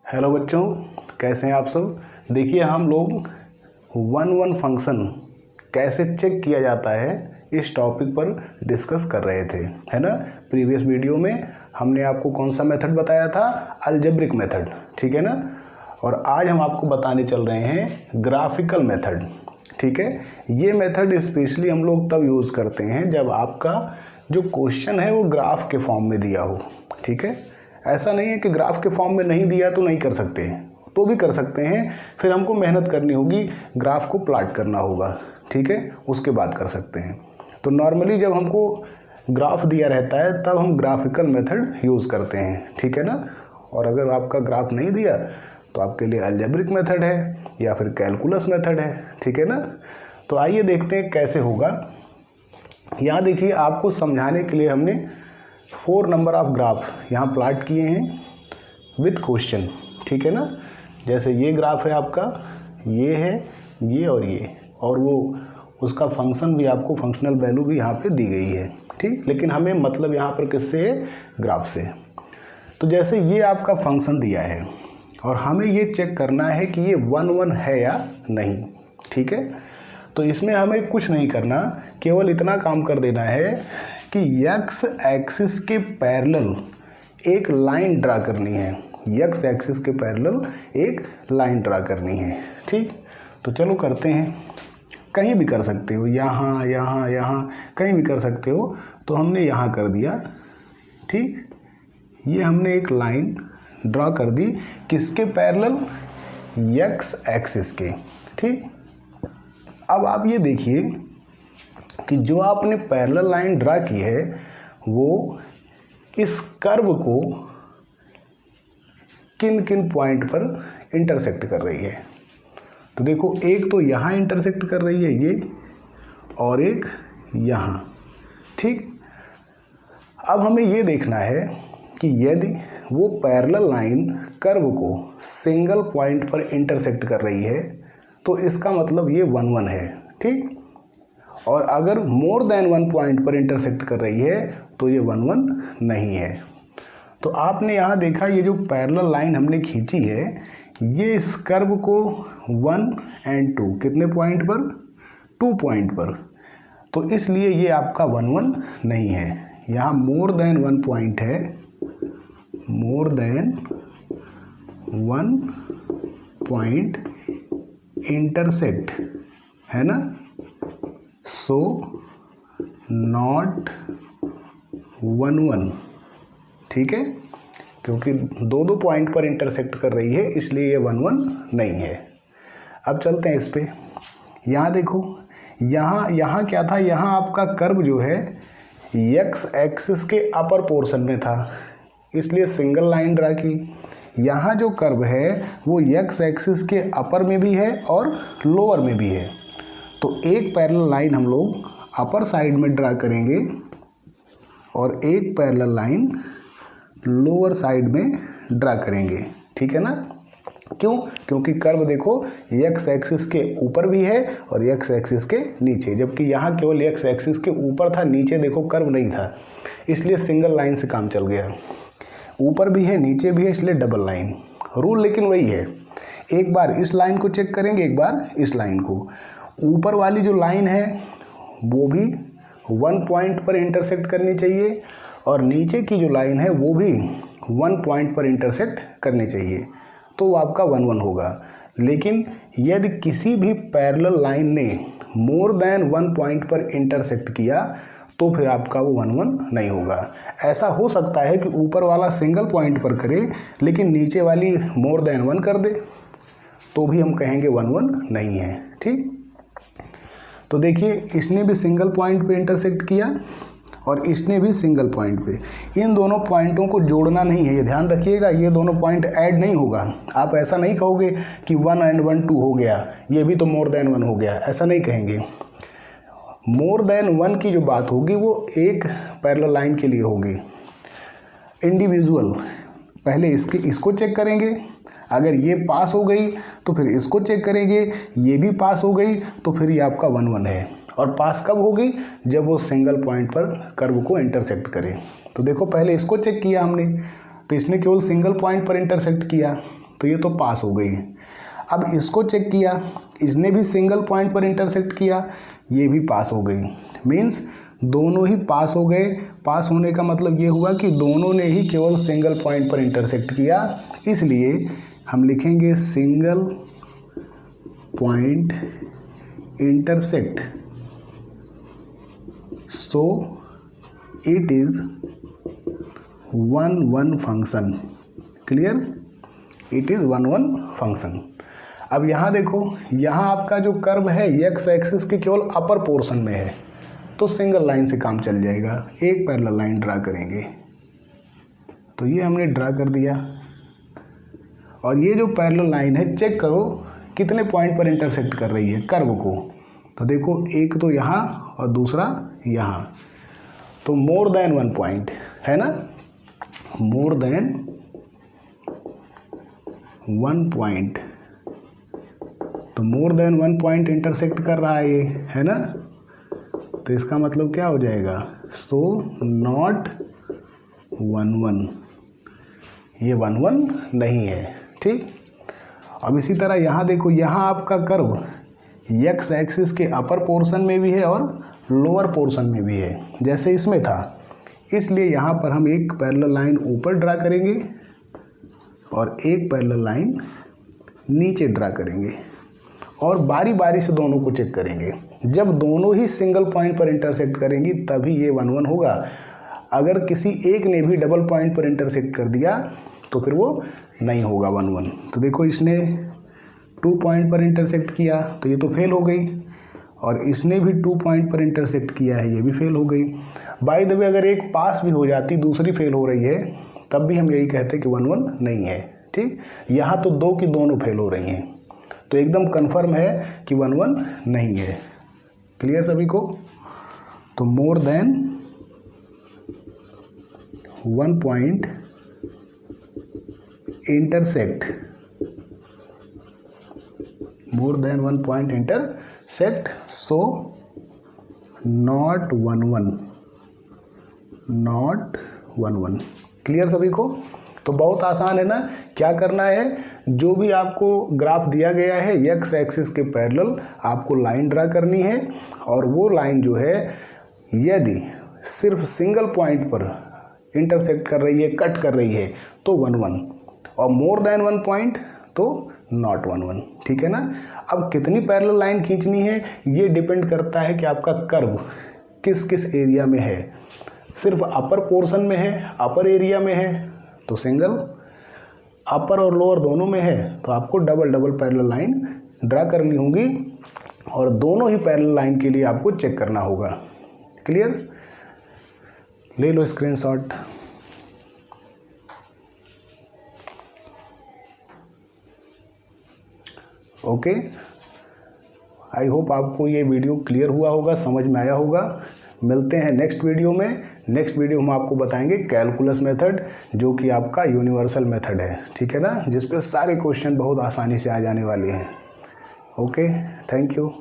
Hello बच्चों, कैसे हैं आप सब। देखिए हम लोग 1-1 फंक्शन कैसे चेक किया जाता है इस टॉपिक पर डिस्कस कर रहे थे, है ना। प्रीवियस वीडियो में हमने आपको कौन सा मेथड बताया था, अलजेब्रिक मेथड, ठीक है ना। और आज हम आपको बताने चल रहे हैं ग्राफिकल मेथड, ठीक है। ये मेथड स्पेशली हम लोग तब यूज़ करते हैं जब आपका जो क्वेश्चन है वो ग्राफ के फॉर्म में दिया हो, ठीक है। ऐसा नहीं है कि ग्राफ के फॉर्म में नहीं दिया तो नहीं कर सकते, तो भी कर सकते हैं, फिर हमको मेहनत करनी होगी, ग्राफ को प्लॉट करना होगा, ठीक है, उसके बाद कर सकते हैं। तो नॉर्मली जब हमको ग्राफ दिया रहता है तब हम ग्राफिकल मेथड यूज़ करते हैं, ठीक है ना। और अगर आपका ग्राफ नहीं दिया तो आपके लिए अलजेब्रिक मेथड है या फिर कैलकुलस मेथड है, ठीक है ना। तो आइए देखते हैं कैसे होगा। यहाँ देखिए आपको समझाने के लिए हमने 4 नंबर ऑफ ग्राफ यहाँ प्लॉट किए हैं विथ क्वेश्चन, ठीक है ना। जैसे ये ग्राफ है आपका, ये है, ये और वो उसका फंक्शन भी आपको फंक्शनल वैल्यू भी यहाँ पे दी गई है, ठीक। लेकिन हमें मतलब यहाँ पर किससे है, ग्राफ से। तो जैसे ये आपका फंक्शन दिया है और हमें ये चेक करना है कि ये 1-1 है या नहीं, ठीक है। तो इसमें हमें कुछ नहीं करना, केवल इतना काम कर देना है कि एक्स एक्सिस के पैरेलल एक लाइन ड्रा करनी है, एक्स एक्सिस के पैरेलल एक लाइन ड्रा करनी है, ठीक। तो चलो करते हैं। कहीं भी कर सकते हो, यहाँ यहाँ यहाँ कहीं भी कर सकते हो। तो हमने यहाँ कर दिया, ठीक। ये हमने एक लाइन ड्रा कर दी, किसके पैरेलल, एक्स एक्सिस के, ठीक। अब आप ये देखिए कि जो आपने पैरेलल लाइन ड्रा की है वो इस कर्व को किन किन पॉइंट पर इंटरसेक्ट कर रही है। तो देखो, एक तो यहाँ इंटरसेक्ट कर रही है ये, और एक यहाँ, ठीक। अब हमें ये देखना है कि यदि वो पैरेलल लाइन कर्व को सिंगल पॉइंट पर इंटरसेक्ट कर रही है तो इसका मतलब ये 1-1 है, ठीक। और अगर मोर देन 1 पॉइंट पर इंटरसेक्ट कर रही है तो ये 1-1 नहीं है। तो आपने यहाँ देखा, ये जो पैरेलल लाइन हमने खींची है ये इस कर्व को 1 और 2 कितने पॉइंट पर, 2 पॉइंट पर, तो इसलिए ये आपका 1-1 नहीं है। यहाँ मोर देन 1 पॉइंट है, मोर देन 1 पॉइंट इंटरसेक्ट है ना, सो नॉट 1-1, ठीक है। क्योंकि 2 पॉइंट पर इंटरसेक्ट कर रही है इसलिए ये 1-1 नहीं है। अब चलते हैं इस पे। यहाँ देखो, यहाँ क्या था, यहाँ आपका कर्व जो है एक्स एक्सिस के अपर पोर्शन में था इसलिए सिंगल लाइन ड्रा की। यहाँ जो कर्व है वो एक्स एक्सिस के अपर में भी है और लोअर में भी है, तो एक पैरेलल लाइन हम लोग अपर साइड में ड्रा करेंगे और एक पैरेलल लाइन लोअर साइड में ड्रा करेंगे, ठीक है ना। क्यों? क्योंकि कर्व देखो एक्स एक्सिस के ऊपर भी है और एक्स एक्सिस के नीचे, जबकि यहाँ केवल एक्स एक्सिस के ऊपर था, नीचे देखो कर्व नहीं था, इसलिए सिंगल लाइन से काम चल गया। ऊपर भी है नीचे भी है इसलिए डबल लाइन। रूल लेकिन वही है, एक बार इस लाइन को चेक करेंगे, एक बार इस लाइन को। ऊपर वाली जो लाइन है वो भी 1 पॉइंट पर इंटरसेक्ट करनी चाहिए और नीचे की जो लाइन है वो भी 1 पॉइंट पर इंटरसेक्ट करनी चाहिए, तो वो आपका 1-1 होगा। लेकिन यदि किसी भी पैरेलल लाइन ने मोर देन 1 पॉइंट पर इंटरसेक्ट किया तो फिर आपका वो 1-1 नहीं होगा। ऐसा हो सकता है कि ऊपर वाला सिंगल पॉइंट पर करे लेकिन नीचे वाली मोर देन 1 कर दे, तो भी हम कहेंगे 1-1 नहीं है, ठीक। तो देखिए, इसने भी सिंगल पॉइंट पे इंटरसेक्ट किया और इसने भी सिंगल पॉइंट पे। इन दोनों पॉइंटों को जोड़ना नहीं है, ये ध्यान रखिएगा, ये दोनों पॉइंट ऐड नहीं होगा। आप ऐसा नहीं कहोगे कि 1 और 1 2 हो गया, ये भी तो मोर देन 1 हो गया, ऐसा नहीं कहेंगे। मोर देन 1 की जो बात होगी वो एक पैरेलल लाइन के लिए होगी, इंडिविजुअल। पहले इसको चेक करेंगे, अगर ये पास हो गई तो फिर इसको चेक करेंगे, ये भी पास हो गई तो फिर ये आपका 1-1 है। और पास कब होगी, जब वो सिंगल पॉइंट पर कर्व को इंटरसेक्ट करे। तो देखो, पहले इसको चेक किया हमने तो इसने केवल सिंगल पॉइंट पर इंटरसेक्ट किया, तो ये तो पास हो गई। अब इसको चेक किया, इसने भी सिंगल पॉइंट पर इंटरसेक्ट किया, ये भी पास हो गई। मीन्स दोनों ही पास हो गए। पास होने का मतलब ये हुआ कि दोनों ने ही केवल सिंगल पॉइंट पर इंटरसेक्ट किया, इसलिए हम लिखेंगे single point intersect, so it is 1-1 function. Clear? It is 1-1 function. अब यहाँ देखो, यहाँ आपका जो कर्व है एक्स एक्सिस के केवल अपर पोर्शन में है, तो सिंगल लाइन से काम चल जाएगा। एक पैरेलल लाइन ड्रा करेंगे, तो ये हमने ड्रा कर दिया। और ये जो पैरेलल लाइन है, चेक करो कितने पॉइंट पर इंटरसेक्ट कर रही है कर्व को। तो देखो, एक तो यहाँ और दूसरा यहाँ, तो मोर देन 1 पॉइंट है ना, मोर देन 1 पॉइंट। तो मोर देन 1 पॉइंट इंटरसेक्ट कर रहा है ये, है ना। तो इसका मतलब क्या हो जाएगा, सो नॉट 1-1, ये 1-1 नहीं है। ठीक। अब इसी तरह यहाँ देखो, यहाँ आपका कर्व एक्स एक्सिस के अपर पोर्शन में भी है और लोअर पोर्शन में भी है, जैसे इसमें था। इसलिए यहाँ पर हम एक पैरेलल लाइन ऊपर ड्रा करेंगे और एक पैरेलल लाइन नीचे ड्रा करेंगे, और बारी बारी से दोनों को चेक करेंगे। जब दोनों ही सिंगल पॉइंट पर इंटरसेक्ट करेंगी तभी ये 1-1 होगा। अगर किसी एक ने भी डबल पॉइंट पर इंटरसेक्ट कर दिया तो फिर वो नहीं होगा 1-1। तो देखो, इसने 2 पॉइंट पर इंटरसेक्ट किया तो ये तो फेल हो गई, और इसने भी 2 पॉइंट पर इंटरसेक्ट किया है, ये भी फेल हो गई। बाय द वे, अगर एक पास भी हो जाती, दूसरी फेल हो रही है, तब भी हम यही कहते हैं कि 1-1 नहीं है। ठीक। यहाँ तो 2 की दोनों फेल हो रही हैं, तो एकदम कंफर्म है कि 1-1 नहीं है। क्लियर सभी को? तो more than 1 point intersect, more than 1 point intersect, so not 1-1, not 1-1। Clear सभी को? तो बहुत आसान है ना। क्या करना है, जो भी आपको ग्राफ दिया गया है एक्स एक्सिस के पैरेलल आपको लाइन ड्रा करनी है, और वो लाइन जो है यदि सिर्फ सिंगल पॉइंट पर इंटरसेक्ट कर रही है, कट कर रही है, तो 1-1, और मोर देन 1 पॉइंट तो नॉट 1-1। ठीक है ना। अब कितनी पैरेलल लाइन खींचनी है ये डिपेंड करता है कि आपका कर्व किस किस एरिया में है। सिर्फ अपर पोर्शन में है, अपर एरिया में है तो सिंगल, अपर और लोअर दोनों में है तो आपको double double parallel line draw करनी होगी, और दोनों ही पैरेलल लाइन के लिए आपको चेक करना होगा। क्लियर? ले लो स्क्रीनशॉट। ओके, आई होप आपको ये वीडियो क्लियर हुआ होगा, समझ में आया होगा। मिलते हैं नेक्स्ट वीडियो में। नेक्स्ट वीडियो में आपको बताएंगे कैलकुलस मेथड, जो कि आपका यूनिवर्सल मेथड है। ठीक है ना, जिस पे सारे क्वेश्चन बहुत आसानी से आ जाने वाले हैं। Okay, thank you.